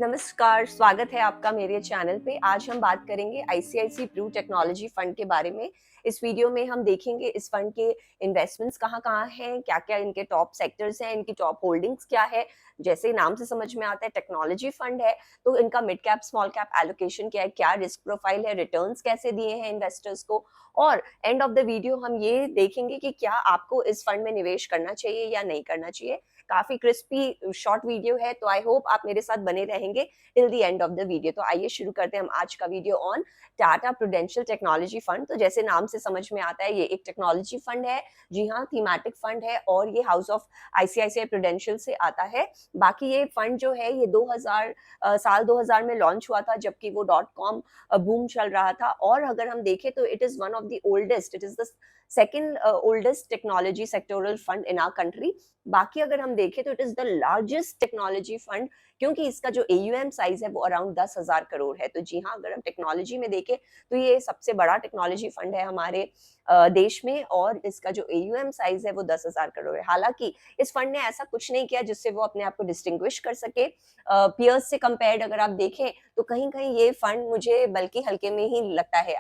नमस्कार, स्वागत है आपका मेरे चैनल पे। आज हम बात करेंगे आईसीआईसी प्रू टेक्नोलॉजी फंड के बारे में। इस वीडियो में हम देखेंगे इस फंड के इन्वेस्टमेंट्स कहाँ-कहाँ हैं, क्या-क्या इनके टॉप सेक्टर्स हैं, इनकी टॉप होल्डिंग्स क्या है। जैसे नाम से समझ में आता है टेक्नोलॉजी फंड है, तो इनका mid cap, small cap allocation क्या है, क्या रिस्क प्रोफाइल है, रिटर्न्स कैसे दिए हैं इन्वेस्टर्स को। और एंड ऑफ द वीडियो हम ये देखेंगे कि क्या आपको इस फंड में निवेश करना चाहिए या नहीं करना चाहिए। काफी क्रिस्पी शॉर्ट वीडियो है, तो आई होप आप मेरे साथ बने रहेंगे till the end of the video. तो आइए शुरू करते हैं हम आज का video on Tata prudential technology fund. तो जैसे नाम से समझ में आता है, ये एक टेक्नोलॉजी फंड है। जी हाँ, थीमेटिक फंड है और ये हाउस ऑफ आईसीआईसीआई प्रूडेंशियल से आता है। बाकी ये फंड जो है ये 2000 साल 2000 में लॉन्च हुआ था, जबकि वो .com बूम चल रहा था। और अगर हम देखें तो it is one of the oldest, it is the second oldest technology sectoral fund in our country. बाकी अगर हम देखें तो it is the largest technology fund, क्योंकि इसका जो एयूएम साइज है वो अराउंड 10,000 करोड़ है। तो जी हाँ, अगर हम टेक्नोलॉजी में देखें तो ये सबसे बड़ा टेक्नोलॉजी फंड है हमारे देश में, और इसका जो एयूएम साइज है वो 10,000 करोड़ है। हालांकि इस फंड ने ऐसा कुछ नहीं किया जिससे वो अपने आप को डिस्टिंग्विश कर सके पियर्स से कंपेयर्ड। अगर आप देखें तो कहीं कहीं ये फंड मुझे बल्कि हल्के में ही लगता है।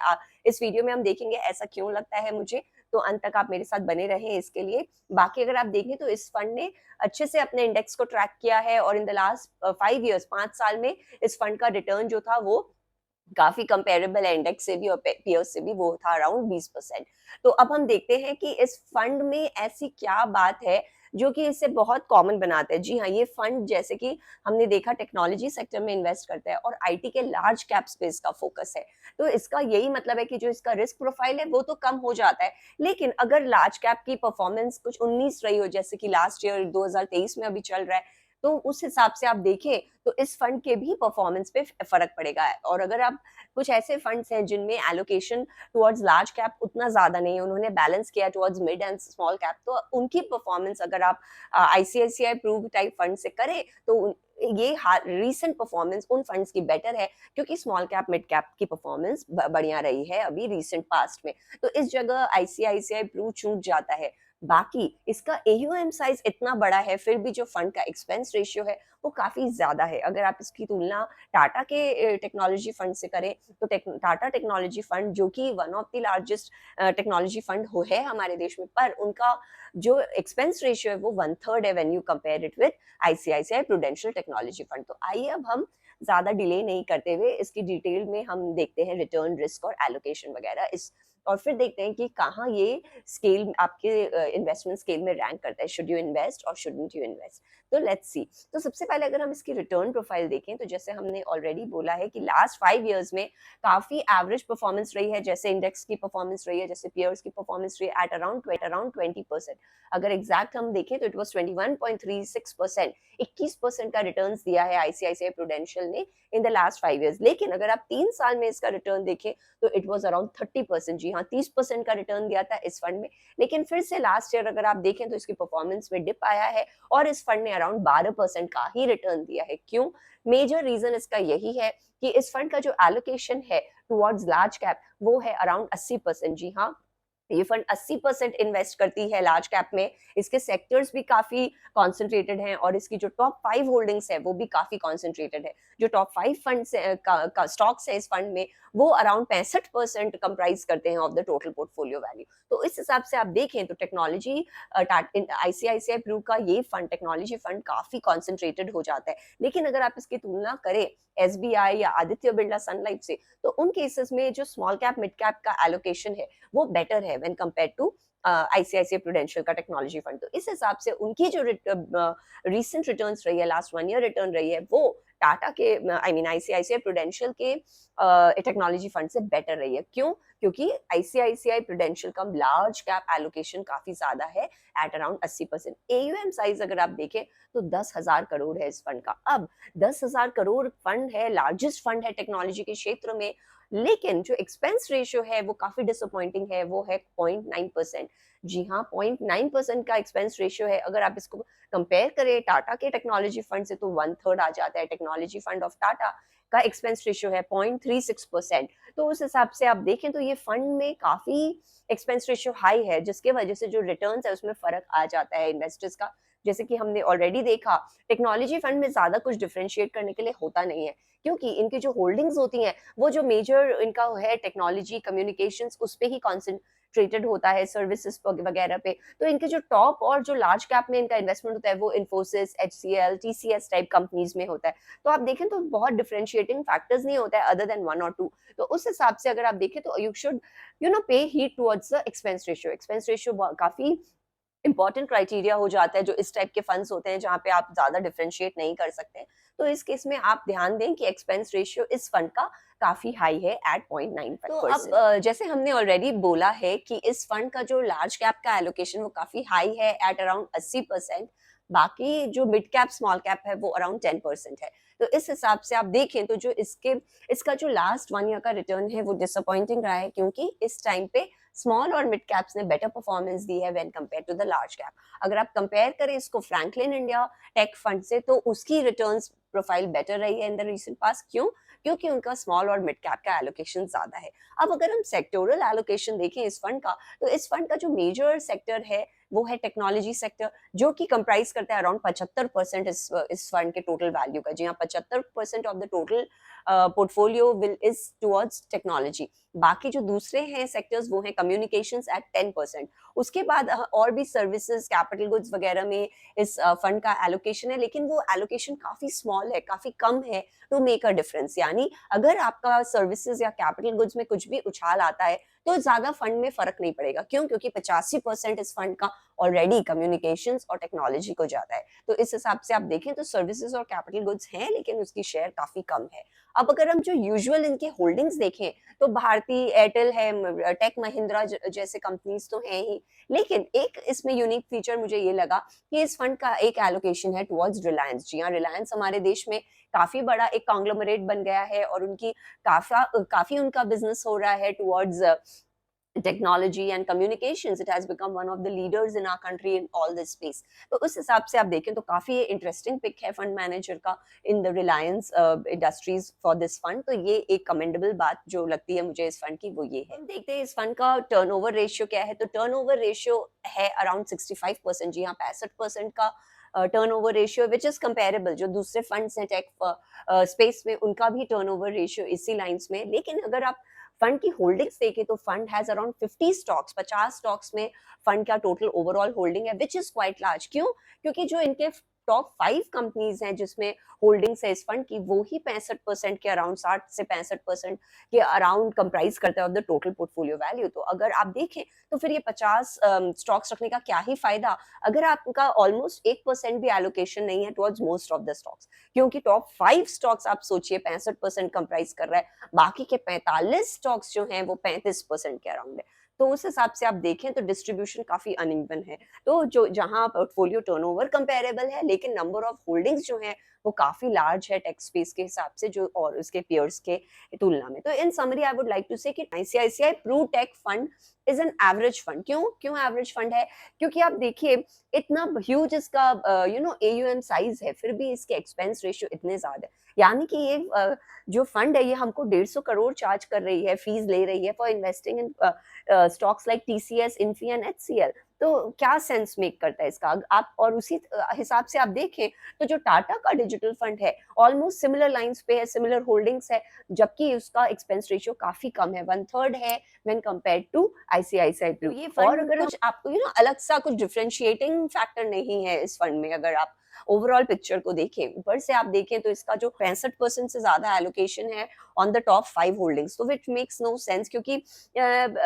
इस वीडियो में हम देखेंगे ऐसा क्यों लगता है मुझे, तो अंत तक आप मेरे साथ बने रहें इसके लिए। बाकी अगर आप देखें तो इस फंड ने अच्छे से अपने इंडेक्स को ट्रैक किया है, और इन द लास्ट 5 इयर्स, 5 साल में इस फंड का रिटर्न जो था वो काफी कंपेरेबल है इंडेक्स से भी और पीयर्स से भी, वो था अराउंड 20%। तो अब हम देखते हैं कि इस फंड में ऐसी क्या बात है जो कि इसे बहुत कॉमन बनाता है। जी हाँ, ये फंड जैसे कि हमने देखा टेक्नोलॉजी सेक्टर में इन्वेस्ट करता है और आईटी के लार्ज कैप स्पेस का फोकस है। तो इसका यही मतलब है कि जो इसका रिस्क प्रोफाइल है वो तो कम हो जाता है, लेकिन अगर लार्ज कैप की परफॉर्मेंस कुछ 19 रही हो, जैसे कि लास्ट ईयर 2023 में अभी चल रहा है, तो उस हिसाब से आप देखें तो इस फंड के भी परफॉर्मेंस पे फर्क पड़ेगा। और अगर आप कुछ ऐसे फंड्स हैं जिनमें एलोकेशन टुवर्ड्स लार्ज कैप उतना ज्यादा नहीं है, उन्होंने बैलेंस किया towards mid and small cap, तो उनकी परफॉर्मेंस अगर आप आईसीआईसीआई प्रूव टाइप फंड से करें तो ये रीसेंट परफॉर्मेंस उन फंड्स की बेटर है, क्योंकि स्मॉल कैप मिड कैप की परफॉर्मेंस बढ़िया रही है अभी रीसेंट पास्ट में। तो इस जगह आईसीआईसीआई प्रू चूक जाता है। बाकी इसका एयूएम साइज इतना बड़ा है, फिर भी जो फंड का एक्सपेंस रेशियो है वो काफी ज्यादा है। अगर आप इसकी तुलना टाटा के टेक्नोलॉजी फंड से करें तो टाटा टेक्नोलॉजी फंड, जो कि one of the largest technology fund हो है हमारे देश में, पर उनका जो एक्सपेंस रेशियो है वो 1/3 है when you compare it with ICICI prudential technology fund. तो आइए अब हम ज्यादा डिले नहीं करते हुए इसकी डिटेल में हम देखते हैं रिटर्न, रिस्क और एलोकेशन वगैरह इस, और फिर देखते हैं कि कहाँ ये स्केल आपके इन्वेस्टमेंट स्केल में रैंक करता है, शुड यू इन्वेस्ट और शुडंट यू इन्वेस्ट। तो लेट्स सी। तो सबसे पहले अगर हम इसकी रिटर्न प्रोफाइल देखें तो जैसे हमने ऑलरेडी बोला है कि लास्ट 5 इयर्स में काफी एवरेज परफॉर्मेंस रही है, जैसे इंडेक्स की परफॉर्मेंस रही है, जैसे पियर्स की परफॉर्मेंस रही है एट अराउंड 20%। अगर एग्जैक्ट हम देखें तो इट वाज 21.36%, 21% का रिटर्न दिया है आईसीआईसीआई प्रूडेंशियल ने इन द लास्ट 5 इयर्स। लेकिन अगर आप 3 साल में इसका रिटर्न देखें तो इट वाज अराउंड 30%। जी हाँ, 30% का रिटर्न दिया था इस फंड में। लेकिन फिर से लास्ट ईयर अगर आप देखें तो इसकी परफॉर्मेंस में डिप आया है, और इस फंड ने अराउंड 12% का ही रिटर्न दिया है। क्यों? मेजर रीजन इसका यही है कि इस फंड का जो एलोकेशन है टुवर्ड्स लार्ज कैप वो है अराउंड 80%। जी हाँ, ये फंड 80% इन्वेस्ट करती है लार्ज कैप में। इसके सेक्टर्स भी काफी कॉन्सेंट्रेटेड हैं, और इसकी जो टॉप 5 होल्डिंग्स है वो भी काफी कॉन्सेंट्रेटेड है। जो टॉप 5 फंड का स्टॉक्स है इस फंड में वो अराउंड 65% कंप्राइज करते हैं of the total portfolio value. तो इस हिसाब से आप देखें तो टेक्नोलॉजी आईसीआईसीआई प्रू का ये फंड, टेक्नोलॉजी फंड, काफी कॉन्सेंट्रेटेड हो जाता है। लेकिन अगर आप इसकी तुलना करें एसबीआई या आदित्य बिरला सन लाइफ से, तो उन केसेस में जो स्मॉल कैप मिड कैप का एलोकेशन है वो बेटर है when compare to ICICI Prudential का टेक्नोलॉजी फंड। तो इस हिसाब से उनकी जो रीसेंट रिटर्न्स रही है, लास्ट 1 ईयर रिटर्न रही है, वो टाटा के आई मीन आईसीआईसीआई प्रूडेंशियल के टेक्नोलॉजी फंड से बेटर रही है। क्यों? क्योंकि आईसीआईसीआई प्रूडेंशियल का लार्ज कैप एलोकेशन काफी ज्यादा है एट अराउंड 80%। एयूएम साइज अगर आप देखें तो 10,000 करोड़ है इस फंड का। अब 10,000 करोड़ फंड है, लार्जेस्ट फंड है टेक्नोलॉजी के क्षेत्र में, लेकिन जो एक्सपेंस रेशियो है वो काफी डिसअपॉइंटिंग है, वो है 0.9%। जी हाँ, 0.9% का एक्सपेंस रेशियो है। अगर आप इसको कंपेयर करें टाटा के टेक्नोलॉजी फंड से, तो 1/3 आ जाता है। टेक्नोलॉजी फंड ऑफ टाटा का एक्सपेंस रेशियो है 0.36%। तो उस हिसाब से आप देखें तो ये फंड में काफ़ी एक्सपेंस रेशियो हाई है, जिसके वजह से जो रिटर्न्स है उसमें फ़र्क आ जाता है इन्वेस्टर्स का। जैसे कि हमने ऑलरेडी देखा, टेक्नोलॉजी फंड में ज़्यादा कुछ डिफरेंशिएट करने के लिए होता नहीं है, क्योंकि इनकी जो होल्डिंग्स होती हैं, वो जो मेजर इनका है टेक्नोलॉजी, कम्युनिकेशंस, उस पे ही कॉन्सेंट्रेटेड होता है, सर्विसेज वगैरह पे। तो इनके जो टॉप और जो लार्ज कैप में इनका इन्वेस्टमेंट होता है, वो Infosys, HCL, TCS type companies में होता है। तो आप देखें तो बहुत डिफरेंशिएटिंग फैक्टर्स नहीं होता है अदर देन 1 और 2। तो उस हिसाब से अगर आप देखें तो you should pay heed towards the expense ratio. Expense ratio काफ़ी इंपॉर्टेंट क्राइटेरिया हो जाता है जो इस टाइप के फंड्स होते हैं जहाँ पे आप ज़्यादा डिफरेंशिएट नहीं कर सकते। तो इस केस में आप ध्यान दें कि एक्सपेंस रेशियो इस फंड का काफ़ी हाई है एट 0.95%। तो अब जैसे हमने ऑलरेडी बोला है कि इस फंड का जो लार्ज कैप का एलोकेशन वो काफ़ी हाई है एट अराउंड 80%। बाकी जो मिड कैप स्मॉल कैप है वो अराउंड 10% है। तो इस हिसाब से आप देखें तो जो इसका जो लास्ट 1 ईयर का रिटर्न है वो डिसअपॉइंटिंग रहा है, क्योंकि इस टाइम पे स्मॉल और मिड कैप्स ने बेटर परफॉर्मेंस दी है when compare to the large cap. अगर आप कंपेयर करें इसको फ्रैंकलिन इंडिया टेक फंड से, तो उसकी रिटर्न्स प्रोफाइल बेटर रही है इन द रीसेंट पास। क्यों? क्योंकि उनका स्मॉल और मिड कैप का एलोकेशन ज्यादा है। अब अगर हम सेक्टोरल एलोकेशन देखें इस फंड का, तो इस फंड का जो मेजर सेक्टर है वो है टेक्नोलॉजी सेक्टर, जो कि कंप्राइज करता है अराउंड 75% इस फंड के टोटल वैल्यू का। जी हाँ, 75% of the total portfolio will is towards technology. बाकी जो दूसरे हैं सेक्टर्स वो हैं कम्युनिकेशंस एट 10%। उसके बाद और भी सर्विसेज, कैपिटल गुड्स वगैरह में इस फंड का एलोकेशन है, लेकिन वो एलोकेशन काफी स्मॉल है, काफी कम है टू मेक अ डिफरेंस। यानी अगर आपका सर्विसेज या कैपिटल गुड्स में कुछ भी उछाल आता है तो ज्यादा फंड में फर्क नहीं पड़ेगा। क्यों? क्योंकि 85% इस फंड का ऑलरेडी कम्युनिकेशंस और टेक्नोलॉजी को जाता है। तो इस हिसाब से आप देखें तो सर्विसेज और कैपिटल गुड्स हैं, लेकिन उसकी शेयर काफी कम है। अब अगर हम जो यूजुअल इनके होल्डिंग्स देखें तो भारती एयरटेल है, टेक महिंद्रा जैसे कंपनीज तो हैं ही, लेकिन एक इसमें यूनिक फीचर मुझे ये लगा कि इस फंड का एक एलोकेशन है टुवर्ड्स रिलायंस। जी हाँ, रिलायंस हमारे देश में काफी बड़ा एक कांग्लोमरेट बन गया है और उनकी काफी उनका बिजनेस हो रहा है towards technology and communications. It has become one of the leaders in our country in all this space. तो उस हिसाब से आप देखें तो काफी इंटरेस्टिंग पिक है फंड मैनेजर का in the Reliance industries for this fund. तो ये एक कमेंडेबल बात जो लगती है मुझे इस फंड की वो ये है। हम देखते हैं इस फंड का टर्नओवर रेशियो क्या है। तो टर्नओवर रेशियो है अराउंड 65%। जी हाँ, 65% का turnover ratio which is comparable जो दूसरे फंड्स हैं टेक स्पेस में, उनका भी टर्नओवर रेशियो इसी लाइंस में। लेकिन अगर आप फंड की होल्डिंग्स देखें तो fund has around 50 stocks, 50 stocks में फंड का टोटल ओवरऑल होल्डिंग है, विच इज क्वाइट लार्ज। क्यों? क्योंकि जो इनके टॉप 5 कंपनीज हैं जिसमें होल्डिंग्स है इस फंड की, वो ही 65% के अराउंड, 60 से 65% के अराउंड कंप्राइज करते हैं of the total portfolio value. तो अगर आप देखें तो फिर ये 50 स्टॉक्स रखने का क्या ही फायदा अगर आपका ऑलमोस्ट 1% भी एलोकेशन नहीं है towards most of the stocks. क्योंकि टॉप 5 स्टॉक्स आप सोचिए 65% कंप्राइज कर रहा है, बाकी के 45 स्टॉक्स जो हैं वो 35% के अराउंड है। तो उस हिसाब से आप देखें तो डिस्ट्रीब्यूशन काफी अनइवन है। तो जो जहां पोर्टफोलियो टर्नओवर कंपेरेबल है, लेकिन नंबर ऑफ होल्डिंग्स जो हैं वो काफी लार्ज है टेक स्पेस के हिसाब से जो और उसके पेयर्स के तुलना में। तो in summary I would like to say कि ICICI pru tech fund is an average fund. क्यों क्यों एवरेज फंड है? क्योंकि आप देखिए इतना ह्यूज इसका एयूएम साइज है, फिर भी इसके एक्सपेंस रेशियो इतने ज्यादा है। यानी कि ये जो फंड है ये हमको 150 करोड़ चार्ज कर रही है, फीस ले रही है for investing in stocks like TCS, Infy and HCL. तो क्या सेंस मेक करता है इसका? आप और उसी हिसाब से आप देखें तो जो टाटा का डिजिटल फंड है ऑलमोस्ट सिमिलर लाइंस पे है, सिमिलर होल्डिंग्स है, जबकि उसका एक्सपेंस रेशियो काफी कम है, 1/3 है when compared to ICICI blue. ये फंड और अगर कुछ आपको अलग सा कुछ डिफरेंशिएटिंग फैक्टर नहीं है इस फंड में, अगर आप ओवरऑल पिक्चर को देखें, ऊपर से आप देखें तो इसका जो 65% से ज्यादा एलोकेशन है ऑन द टॉप 5 होल्डिंग्स, तो विच मेक्स नो सेंस। क्योंकि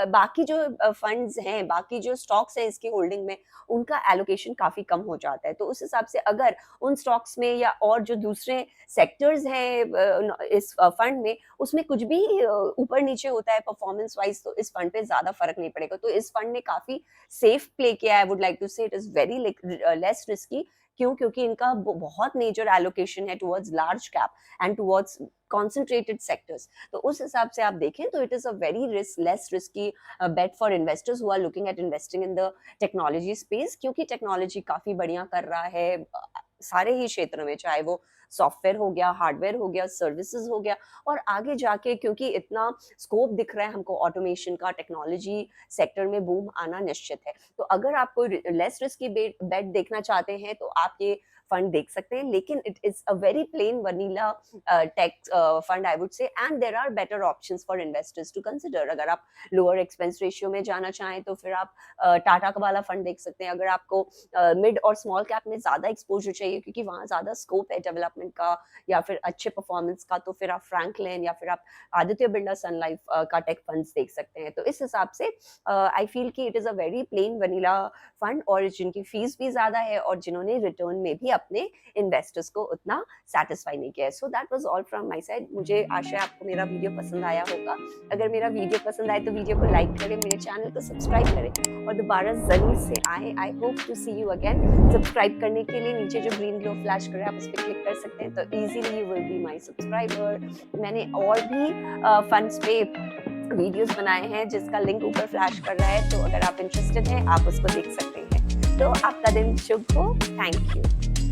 बाकी जो फंड्स हैं, बाकी जो स्टॉक्स हैं इसकी होल्डिंग में, उनका एलोकेशन काफी कम हो जाता है। तो उस हिसाब से अगर उन स्टॉक्स में या और जो दूसरे सेक्टर्स हैं इस फंड में, उसमें कुछ भी ऊपर नीचे होता है परफॉर्मेंस वाइज, तो इस फंड पे ज्यादा फर्क नहीं पड़ेगा। तो इस फंड ने काफी सेफ प्ले किया है। I would like to say it is very less risky. क्यों? क्योंकि इनका बहुत मेजर एलोकेशन है towards large cap and towards concentrated sectors. तो उस हिसाब से आप देखें तो it is a very less risky bet for investors who are looking at investing in the technology space, क्योंकि टेक्नोलॉजी काफ़ी बढ़िया कर रहा है सारे ही क्षेत्र में, चाहे वो सॉफ्टवेयर हो गया, हार्डवेयर हो गया, सर्विसेज हो गया, और आगे जाके क्योंकि इतना स्कोप दिख रहा है हमको ऑटोमेशन का, टेक्नोलॉजी सेक्टर में बूम आना निश्चित है। तो अगर आपको लेस रिस्की बेट देखना चाहते हैं तो आप ये फंड देख सकते हैं, लेकिन it is a very plain vanilla tech fund I would say, and there are better options for investors to consider. अगर आप लोअर एक्सपेंस रेशियो में जाना चाहें तो फिर आप टाटा का वाला फंड देख सकते हैं। अगर आपको मिड और स्मॉल कैप में ज्यादा एक्सपोजर चाहिए क्योंकि वहाँ ज्यादा स्कोप है डेवलपमेंट का या फिर अच्छे परफॉर्मेंस का, तो फिर आप फ्रैंकलिन या फिर आप आदित्य बिरला सन लाइफ का टेक फंड्स देख सकते हैं। तो इस हिसाब से आई फील कि it is a very plain vanilla fund, और जिनकी फीस भी ज्यादा है और जिन्होंने रिटर्न में भी अपने इन्वेस्टर्स को उतना सेटिस्फाई नहीं किया है। So that was all from my side. मुझे आशा है आपको मेरा वीडियो पसंद आया होगा। अगर मेरा वीडियो पसंद आए तो वीडियो को लाइक करें, मेरे चैनल को सब्सक्राइब करें और दोबारा जरूर से आए। I hope to see you again. Subscribe करने के लिए नीचे जो ग्रीन ग्लो फ्लैश करे आप उस पर क्लिक कर सकते हैं, तो easily you will be my subscriber. मैंने और भी फंड्स पे वीडियोस बनाए हैं जिसका लिंक ऊपर फ्लैश कर रहा है, तो अगर आप इंटरेस्टेड हैं आप उसको देख सकते हैं। तो आपका दिन शुभ हो। Thank you.